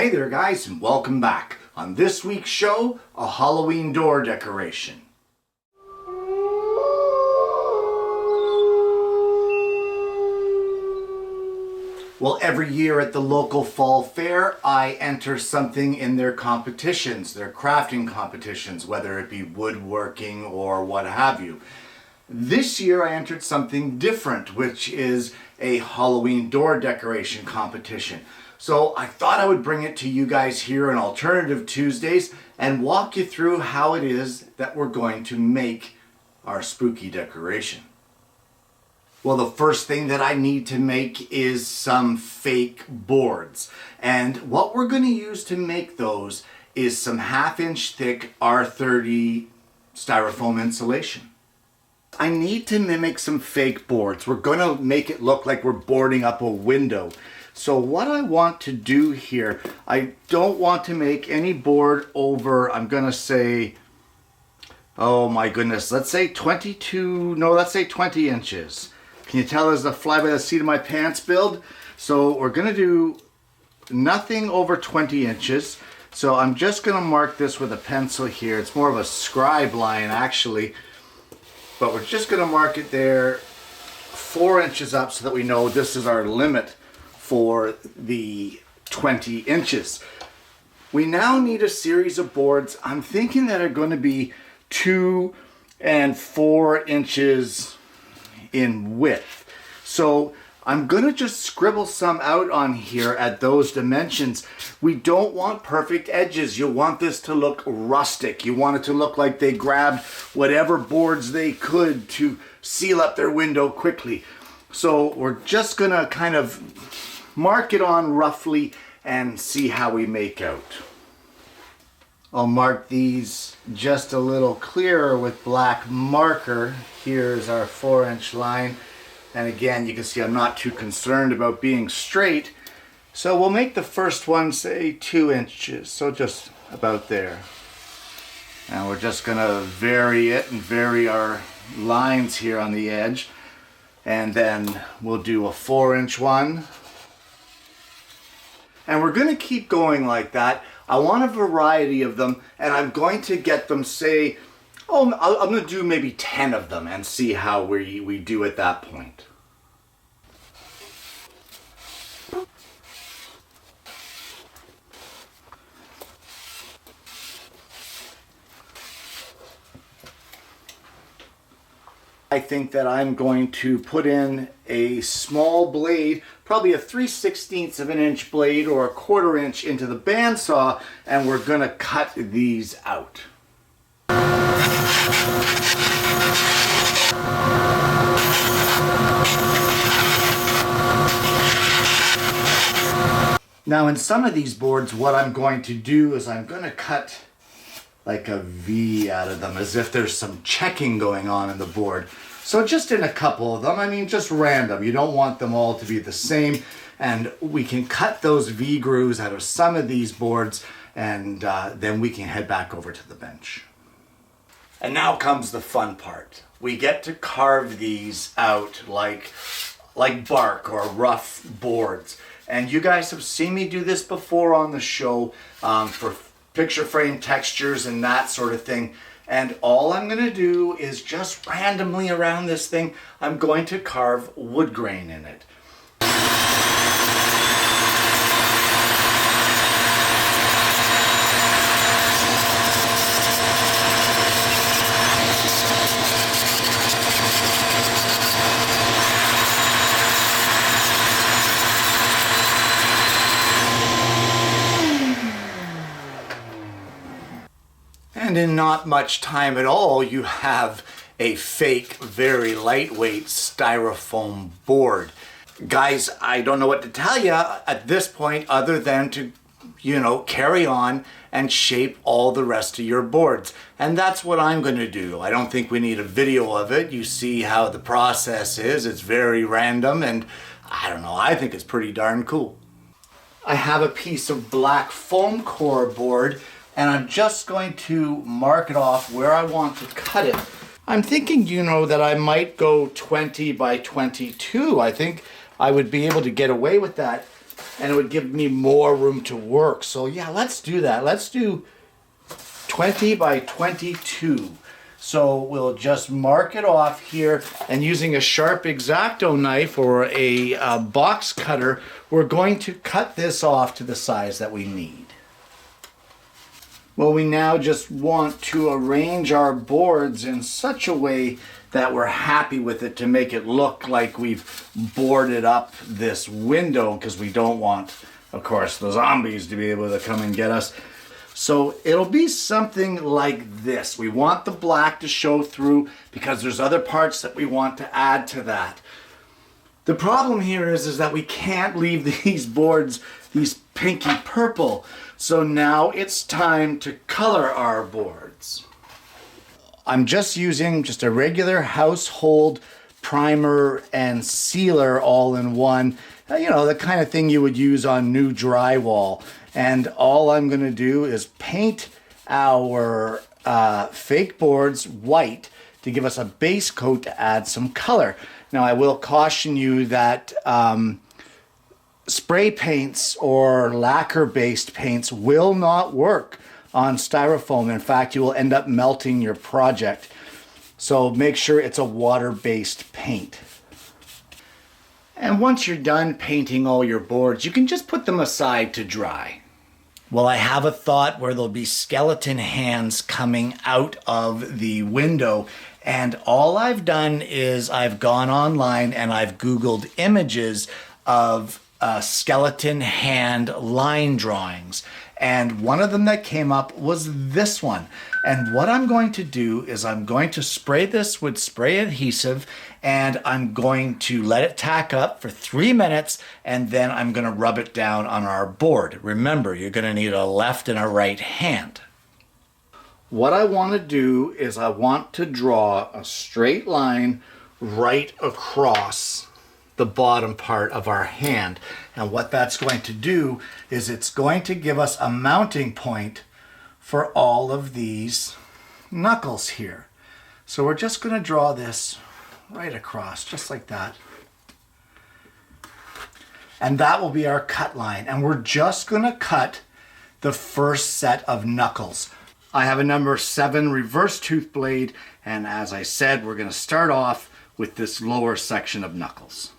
Hey there guys, and welcome back. On this week's show, a Halloween door decoration. Well, every year at the local fall fair, I enter something in their competitions, their crafting competitions, whether it be woodworking or what have you. This year I entered something different, which is a Halloween door decoration competition. So I thought I would bring it to you guys here on Alternative Tuesdays and walk you through how it is that we're going to make our spooky decoration. Well, the first thing that I need to make is some fake boards. And what we're going to use to make those is some 1/2 inch thick R30 styrofoam insulation. I need to mimic some fake boards. We're going to make it look like we're boarding up a window. So what I want to do here, I don't want to make any board over, I'm going to say, oh my goodness, let's say 20 inches. Can you tell there's a fly by the seat of my pants build? So we're going to do nothing over 20 inches. So I'm just going to mark this with a pencil here. It's more of a scribe line actually. But we're just going to mark it there 4 inches up so that we know this is our limit for the 20 inches. We now need a series of boards. I'm thinking that are going to be 2 and 4 inches in width. So I'm going to just scribble some out on here at those dimensions. We don't want perfect edges. You want this to look rustic. You want it to look like they grabbed whatever boards they could to seal up their window quickly. So we're just going to kind of mark it on roughly and see how we make out. I'll mark these just a little clearer with black marker. Here's our 4-inch line. And again, you can see I'm not too concerned about being straight. So we'll make the first one, say 2 inches. So just about there. And we're just gonna vary it and vary our lines here on the edge. And then we'll do a 4-inch one. And we're going to keep going like that. I want a variety of them, and I'm going to get them, say, I'm going to do maybe 10 of them and see how we do at that point. I think that I'm going to put in a small blade, probably a 3/16 of an inch blade or a 1/4 inch into the bandsaw, and we're going to cut these out. Now in some of these boards, what I'm going to do is I'm going to cut like a V out of them, as if there's some checking going on in the board. So just in a couple of them, I mean just random. You don't want them all to be the same. And we can cut those V grooves out of some of these boards, and then we can head back over to the bench. And now comes the fun part. We get to carve these out like bark or rough boards. And you guys have seen me do this before on the show for picture frame textures and that sort of thing. And all I'm going to do is just randomly around this thing, I'm going to carve wood grain in it. And in not much time at all, you have a fake, very lightweight styrofoam board. Guys, I don't know what to tell you at this point other than to, carry on and shape all the rest of your boards. And that's what I'm going to do. I don't think we need a video of it. You see how the process is. It's very random, and I don't know, I think it's pretty darn cool. I have a piece of black foam core board, and I'm just going to mark it off where I want to cut it. I'm thinking, that I might go 20 by 22. I think I would be able to get away with that. and it would give me more room to work. So yeah, let's do that. Let's do 20 by 22. So we'll just mark it off here, and using a sharp X-Acto knife or a box cutter, we're going to cut this off to the size that we need. Well, we now just want to arrange our boards in such a way that we're happy with it, to make it look like we've boarded up this window, because we don't want, of course, the zombies to be able to come and get us. So it'll be something like this. We want the black to show through because there's other parts that we want to add to that. The problem here is that we can't leave these boards these pinky purple. So now it's time to color our boards. I'm just using just a regular household primer and sealer all in one. You know, the kind of thing you would use on new drywall. And all I'm going to do is paint our fake boards white to give us a base coat to add some color. Now, I will caution you that spray paints or lacquer-based paints will not work on styrofoam. In fact, you will end up melting your project. So make sure it's a water-based paint. And once you're done painting all your boards, you can just put them aside to dry. Well, I have a thought where there'll be skeleton hands coming out of the window. And all I've done is I've gone online and I've Googled images of skeleton hand line drawings. And one of them that came up was this one. And what I'm going to do is I'm going to spray this with spray adhesive, and I'm going to let it tack up for 3 minutes, and then I'm going to rub it down on our board. Remember, you're going to need a left and a right hand. What I want to do is I want to draw a straight line right across the bottom part of our hand. And what that's going to do is it's going to give us a mounting point for all of these knuckles here. So we're just going to draw this right across, just like that. And that will be our cut line. And we're just going to cut the first set of knuckles. I have a number 7 reverse tooth blade, and as I said, we're going to start off with this lower section of knuckles.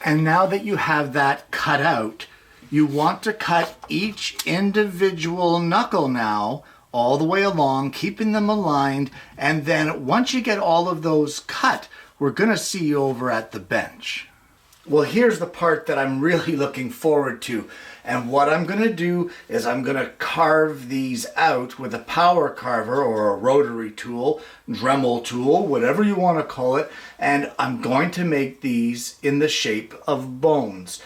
And now that you have that cut out, you want to cut each individual knuckle now all the way along, keeping them aligned. And then once you get all of those cut, we're going to see you over at the bench. Well, here's the part that I'm really looking forward to. And what I'm going to do is I'm going to carve these out with a power carver or a rotary tool, Dremel tool, whatever you want to call it. And I'm going to make these in the shape of bones.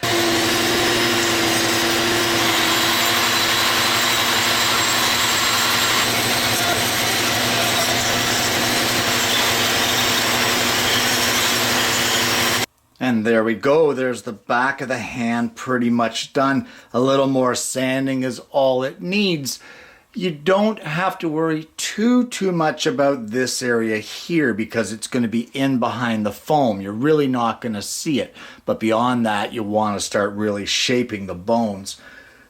And there we go, there's the back of the hand pretty much done. A little more sanding is all it needs. You don't have to worry too much about this area here because it's going to be in behind the foam. You're really not going to see it. But beyond that, you want to start really shaping the bones.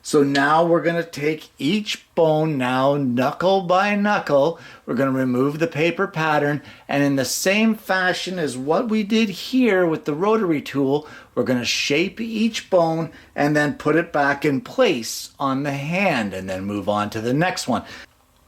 So now we're going to take each bone, now knuckle by knuckle, we're going to remove the paper pattern, and in the same fashion as what we did here with the rotary tool, we're going to shape each bone and then put it back in place on the hand and then move on to the next one.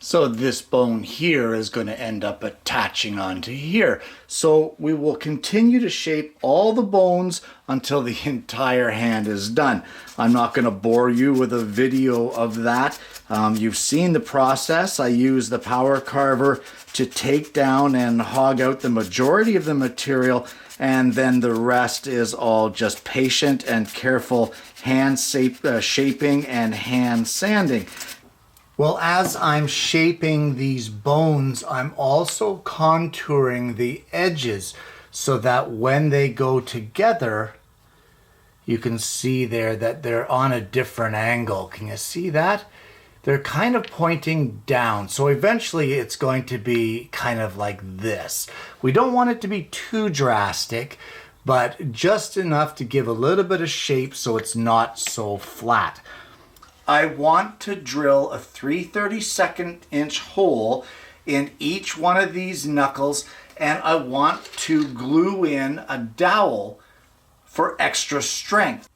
So this bone here is going to end up attaching onto here. So we will continue to shape all the bones until the entire hand is done. I'm not going to bore you with a video of that. You've seen the process. I use the power carver to take down and hog out the majority of the material, and then the rest is all just patient and careful hand shaping and hand sanding. Well, as I'm shaping these bones, I'm also contouring the edges so that when they go together, you can see there that they're on a different angle. Can you see that? They're kind of pointing down. So eventually it's going to be kind of like this. We don't want it to be too drastic, but just enough to give a little bit of shape so it's not so flat. I want to drill a 3/32 inch hole in each one of these knuckles, and I want to glue in a dowel for extra strength.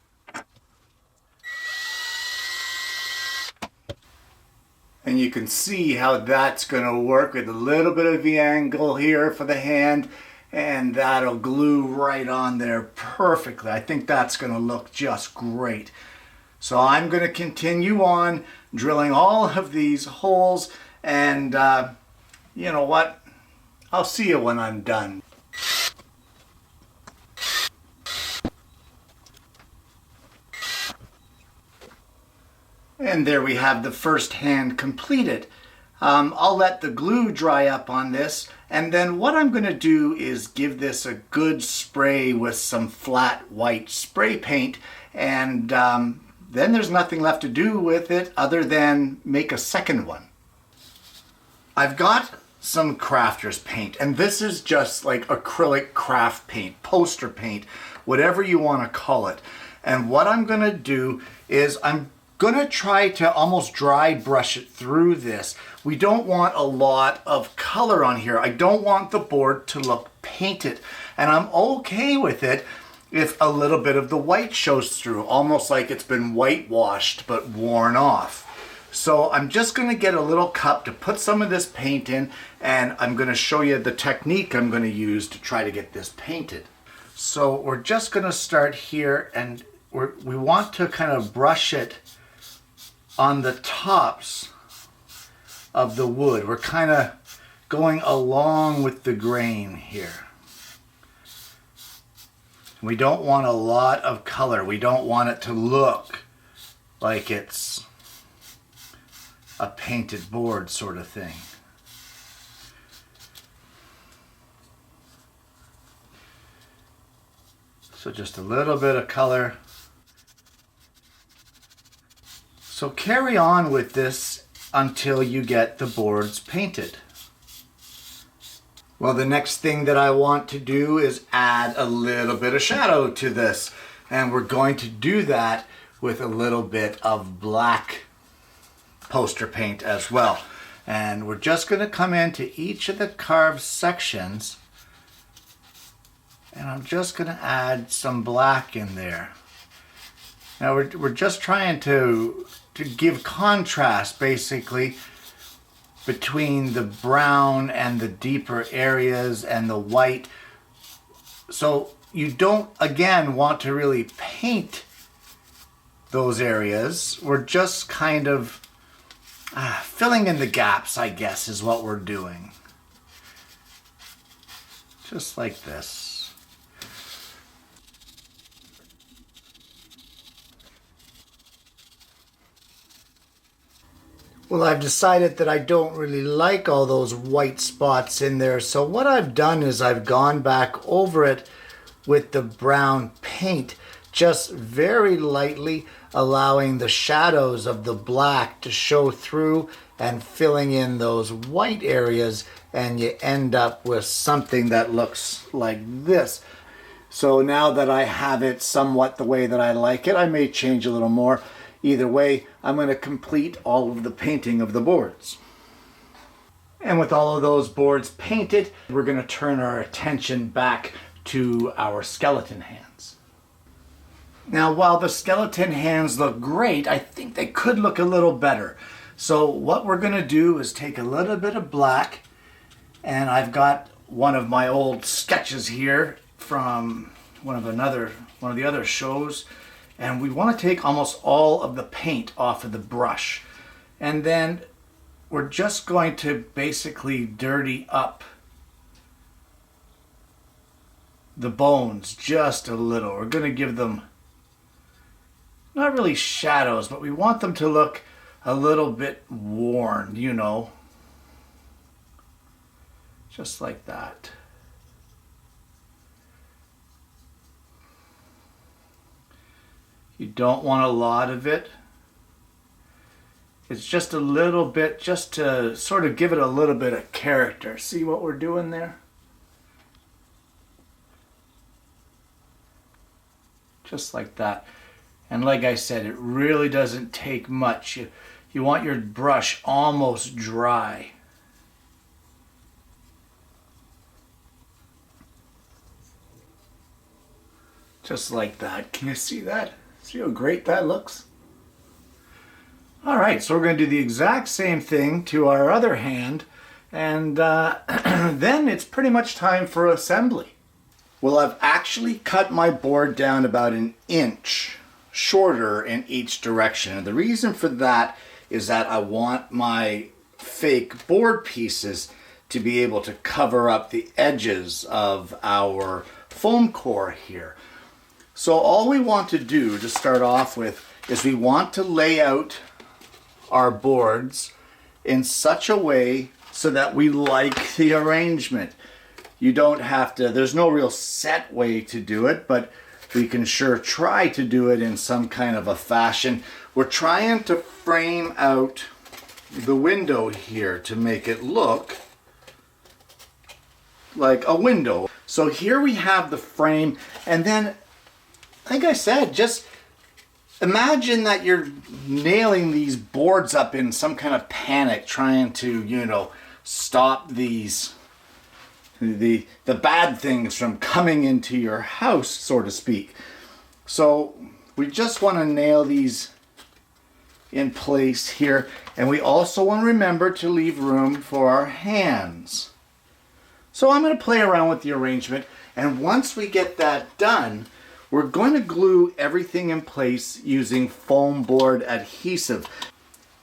And you can see how that's going to work with a little bit of the angle here for the hand, and that'll glue right on there perfectly. I think that's going to look just great. So I'm going to continue on drilling all of these holes, and you know what? I'll see you when I'm done. And there we have the first hand completed. I'll let the glue dry up on this, and then what I'm going to do is give this a good spray with some flat white spray paint, and then there's nothing left to do with it other than make a second one. I've got some crafter's paint, and this is just like acrylic craft paint, poster paint, whatever you want to call it. And what I'm going to do is I'm going to try to almost dry brush it through this. We don't want a lot of color on here. I don't want the board to look painted, and I'm okay with it if a little bit of the white shows through, almost like it's been whitewashed but worn off. So I'm just going to get a little cup to put some of this paint in, and I'm going to show you the technique I'm going to use to try to get this painted. So we're just going to start here, and we want to kind of brush it on the tops of the wood. We're kind of going along with the grain here. We don't want a lot of color. We don't want it to look like it's a painted board sort of thing. So just a little bit of color. So carry on with this until you get the boards painted. Well, the next thing that I want to do is add a little bit of shadow to this. And we're going to do that with a little bit of black poster paint as well. And we're just going to come into each of the carved sections, and I'm just going to add some black in there. Now we're just trying to give contrast basically between the brown and the deeper areas and the white. So you don't, again, want to really paint those areas. We're just kind of filling in the gaps, I guess, is what we're doing. Just like this. Well, I've decided that I don't really like all those white spots in there, so what I've done is I've gone back over it with the brown paint, just very lightly allowing the shadows of the black to show through and filling in those white areas, and you end up with something that looks like this. So now that I have it somewhat the way that I like it, I may change a little more. Either way, I'm going to complete all of the painting of the boards. And with all of those boards painted, we're going to turn our attention back to our skeleton hands. Now, while the skeleton hands look great, I think they could look a little better. So what we're going to do is take a little bit of black, and I've got one of my old sketches here from one of the other shows, and we want to take almost all of the paint off of the brush, and then we're just going to basically dirty up the bones just a little. We're going to give them not really shadows, but we want them to look a little bit worn, you know, just like that. You don't want a lot of it. It's just a little bit, just to sort of give it a little bit of character. See what we're doing there? Just like that. And like I said, it really doesn't take much. You want your brush almost dry. Just like that. Can you see that? See how great that looks? All right, so we're going to do the exact same thing to our other hand, and then it's pretty much time for assembly. Well, I've actually cut my board down about an inch shorter in each direction. And the reason for that is that I want my fake board pieces to be able to cover up the edges of our foam core here. So all we want to do to start off with is we want to lay out our boards in such a way so that we like the arrangement. You don't have to, there's no real set way to do it, but we can sure try to do it in some kind of a fashion. We're trying to frame out the window here to make it look like a window. So here we have the frame, and then, like I said, just imagine that you're nailing these boards up in some kind of panic, trying to, you know, stop these the bad things from coming into your house, so to speak. So we just want to nail these in place here, and we also want to remember to leave room for our hands. So I'm going to play around with the arrangement, and once we get that done, we're going to glue everything in place using foam board adhesive.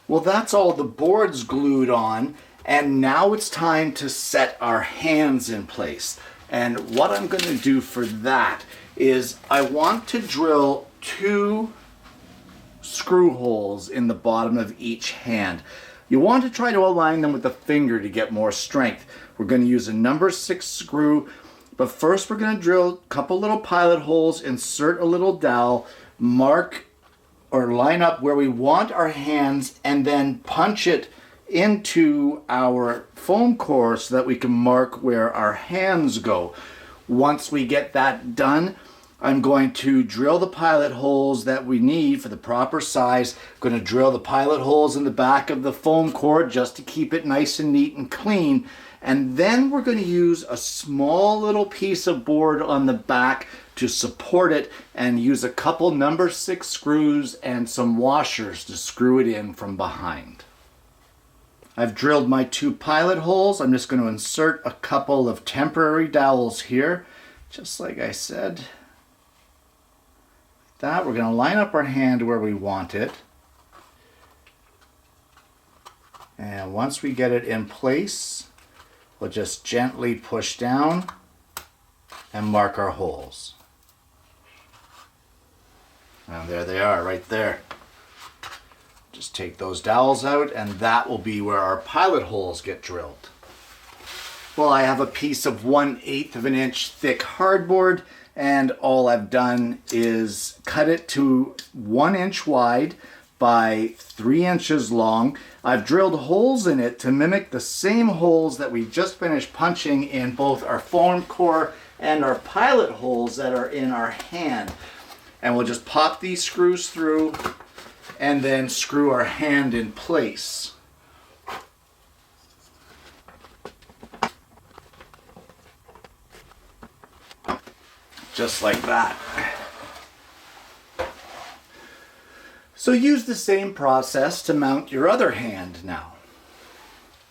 Well, that's all the boards glued on, and now it's time to set our hands in place. And what I'm going to do for that is I want to drill 2 screw holes in the bottom of each hand. You want to try to align them with the finger to get more strength. We're going to use a number 6 screw, but first we're going to drill a couple little pilot holes, insert a little dowel, mark or line up where we want our hands, and then punch it into our foam core so that we can mark where our hands go. Once we get that done, I'm going to drill the pilot holes that we need for the proper size. I'm going to drill the pilot holes in the back of the foam core just to keep it nice and neat and clean. And then we're going to use a small little piece of board on the back to support it, and use a couple number 6 screws and some washers to screw it in from behind. I've drilled my 2 pilot holes. I'm just going to insert a couple of temporary dowels here, just like I said. That we're going to line up our hand where we want it. And once we get it in place, we'll just gently push down and mark our holes. And there they are, right there. Just take those dowels out, and that will be where our pilot holes get drilled. Well, I have a piece of 1/8 of an inch thick hardboard, and all I've done is cut it to 1 inch wide by 3 inches long. I've drilled holes in it to mimic the same holes that we just finished punching in both our foam core and our pilot holes that are in our hand. And we'll just pop these screws through and then screw our hand in place. Just like that. So use the same process to mount your other hand now.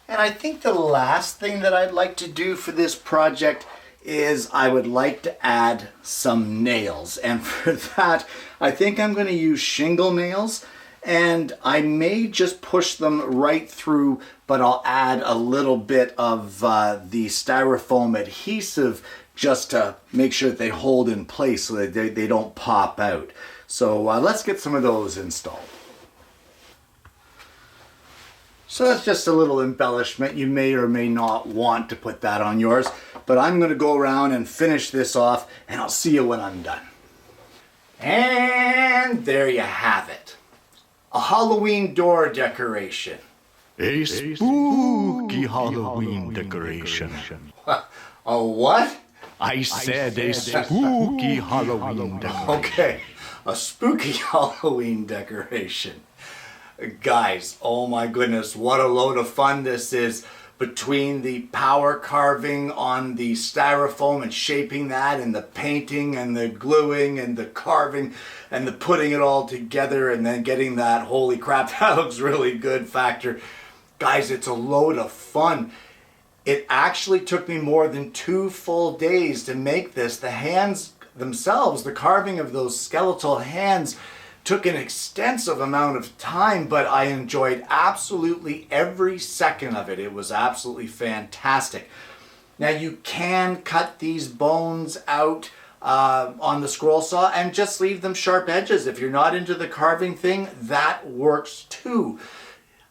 And I think the last thing that I'd like to do for this project is I would like to add some nails. And for that, I think I'm going to use shingle nails, and I may just push them right through, but I'll add a little bit of the styrofoam adhesive just to make sure that they hold in place so that they don't pop out. So let's get some of those installed. So that's just a little embellishment. You may or may not want to put that on yours, but I'm going to go around and finish this off, and I'll see you when I'm done. And there you have it. A Halloween door decoration. A spooky Halloween decoration. A what? I said a spooky Halloween decoration. Okay, a spooky Halloween decoration. Guys, oh my goodness, what a load of fun this is. Between the power carving on the styrofoam and shaping that, and the painting and the gluing and the carving and the putting it all together, and then getting that holy crap, that looks really good factor. Guys, it's a load of fun. It actually took me more than 2 full days to make this. The hands themselves, the carving of those skeletal hands, took an extensive amount of time, but I enjoyed absolutely every second of it. It was absolutely fantastic. Now you can cut these bones out on the scroll saw and just leave them sharp edges. If you're not into the carving thing, that works too.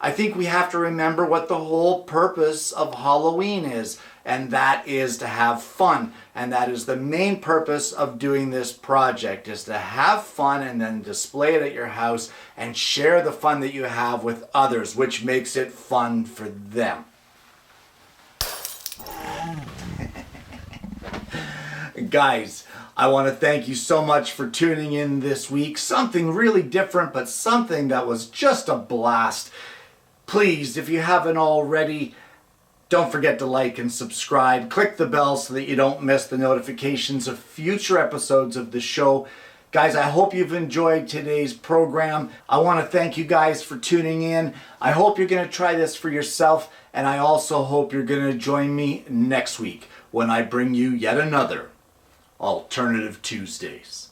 I think we have to remember what the whole purpose of Halloween is, and that is to have fun. And that is the main purpose of doing this project, is to have fun and then display it at your house and share the fun that you have with others, which makes it fun for them. Guys, I want to thank you so much for tuning in this week. Something really different, but something that was just a blast. Please, if you haven't already, don't forget to like and subscribe. Click the bell so that you don't miss the notifications of future episodes of the show. Guys, I hope you've enjoyed today's program. I want to thank you guys for tuning in. I hope you're going to try this for yourself, and I also hope you're going to join me next week when I bring you yet another Alternative Tuesdays.